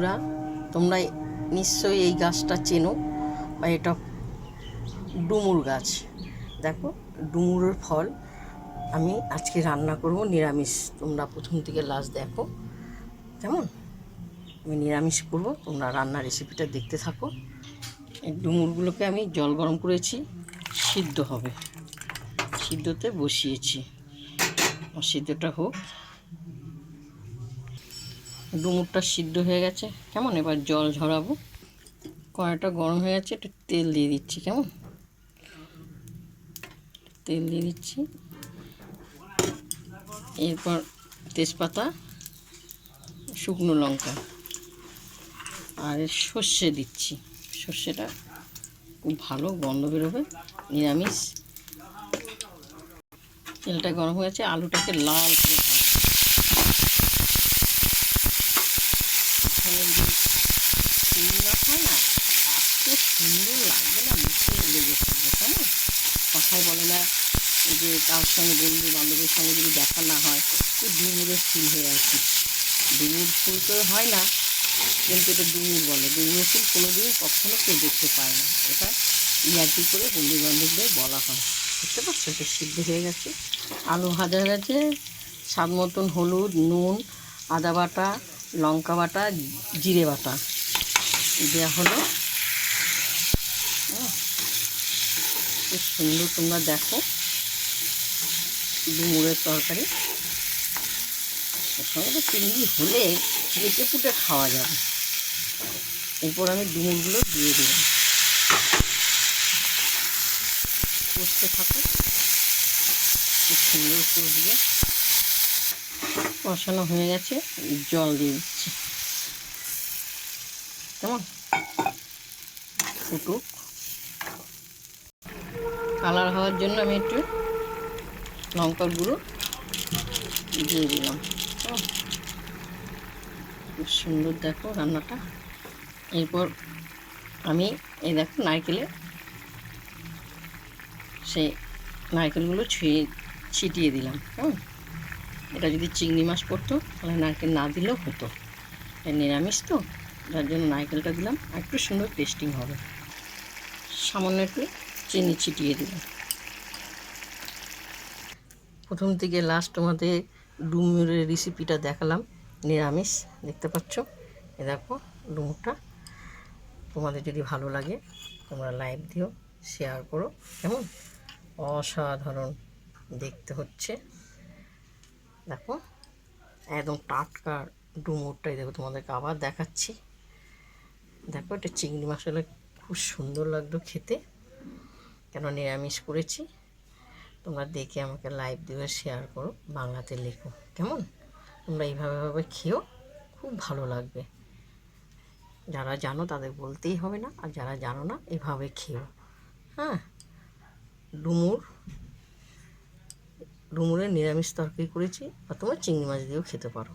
বন্ধুরা, তোমরা নিশ্চয়ই এই গাছটা চেনো বা এটা ডুমুর গাছ। দেখো, ডুমুরের ফল আমি আজকে রান্না করব নিরামিষ। তোমরা প্রথম থেকে লাস্ট দেখো কেমন। আমি নিরামিষ করব, তোমরা রান্নার রেসিপিটা দেখতে থাকো। এই ডুমুরগুলোকে আমি জল গরম করেছি, সিদ্ধ হবে, সিদ্ধতে বসিয়েছি। সিদ্ধটা হোক। ডুমুরটা সিদ্ধ হয়ে গেছে কেমন। এবার জল ঝরাবো। কড়াইটা গরম হয়ে গেছে, একটু তেল দিয়ে দিচ্ছি কেমন। তেল দিয়ে দিচ্ছি, এরপর তেজপাতা, শুকনো লঙ্কা আর সর্ষে দিচ্ছি। সর্ষেটা খুব ভালো গন্ধ বেরোবে, নিরামিষ। তেলটা গরম হয়েছে, আলুটাকে লাল করে ভাজবো। চিংড়ি মাছ হয় না, এত সুন্দর লাগবে না, মুখে লেগে থাকবে কেমন। কথায় বলে না যে কার সঙ্গে বন্ধু বান্ধবের সঙ্গে যদি দেখা না হয় তো ডুমুরের ফুল হয়ে আছে। ডুমুর ফুল তো হয় না, কিন্তু এটা ডুমুর বলে। ডুমুর ফুল কোনোদিন কখনো কেউ দেখতে পায় না, এটা ইয়ার্কি করে বন্ধু বান্ধবদের বলা হয়। দেখতে পাচ্ছ, এটা সিদ্ধ হয়ে গেছে, আলু ভাজা হয়ে গেছে। স্বাদ মতন হলুদ, নুন, আদা বাটা, লঙ্কা বাটা, জিরে বাটা দেওয়া হলো। খুব সুন্দর, তোমরা দেখো ডুমুরের তরকারি। এর সঙ্গে তো চিংড়ি হলে চেটে পুটে খাওয়া যাবে। এরপর আমি ডুমুরগুলো দিয়ে দিলাম, কষতে থাকো, খুব সুন্দর করে দিয়ে। কষানো হয়ে গেছে, জল দিয়ে দিচ্ছি কেমন। ফুটুক, কালার হওয়ার জন্য আমি একটু লঙ্কার গুঁড়ো দিয়ে দিলাম। খুব সুন্দর দেখো রান্নাটা। এরপর আমি এই দেখো সেই নারকেলগুলো ছিটিয়ে দিলাম কেমন। এটা যদি চিংড়ি মাছ পড়তো তাহলে নারকেল না দিলেও হতো, এটা নিরামিষ তো, যার জন্য নারকেলটা দিলাম, আর একটু সুন্দর টেস্টিং হবে। সামান্য একটু চিনি ছিটিয়ে দিলাম। প্রথম থেকে লাস্ট তোমাদের ডুমুরের রেসিপিটা দেখালাম নিরামিষ, দেখতে পাচ্ছ। এ দেখো ডুমুরটা। তোমাদের যদি ভালো লাগে তোমরা লাইক দিও, শেয়ার করো কেমন। অসাধারণ দেখতে হচ্ছে, দেখো একদম টাটকা ডুমুরটাই। দেখো তোমাদেরকে আবার দেখাচ্ছি, দেখো এটা চিংড়ি মাছ হলে খুব সুন্দর লাগতো খেতে, কেন নিরামিষ করেছি। তোমরা দেখে আমাকে লাইক দিও, শেয়ার করো, বাংলাতে লেখো কেমন। তোমরা এইভাবে খেও, খুব ভালো লাগবে। যারা জানো তাদের বলতেই হবে না, আর যারা জানো না এভাবে খেও। হ্যাঁ, ডুমুরের নিরামিষ তরকারি করেছি, বা তোমরা চিংড়ি মাছ দিয়েও খেতে পারো।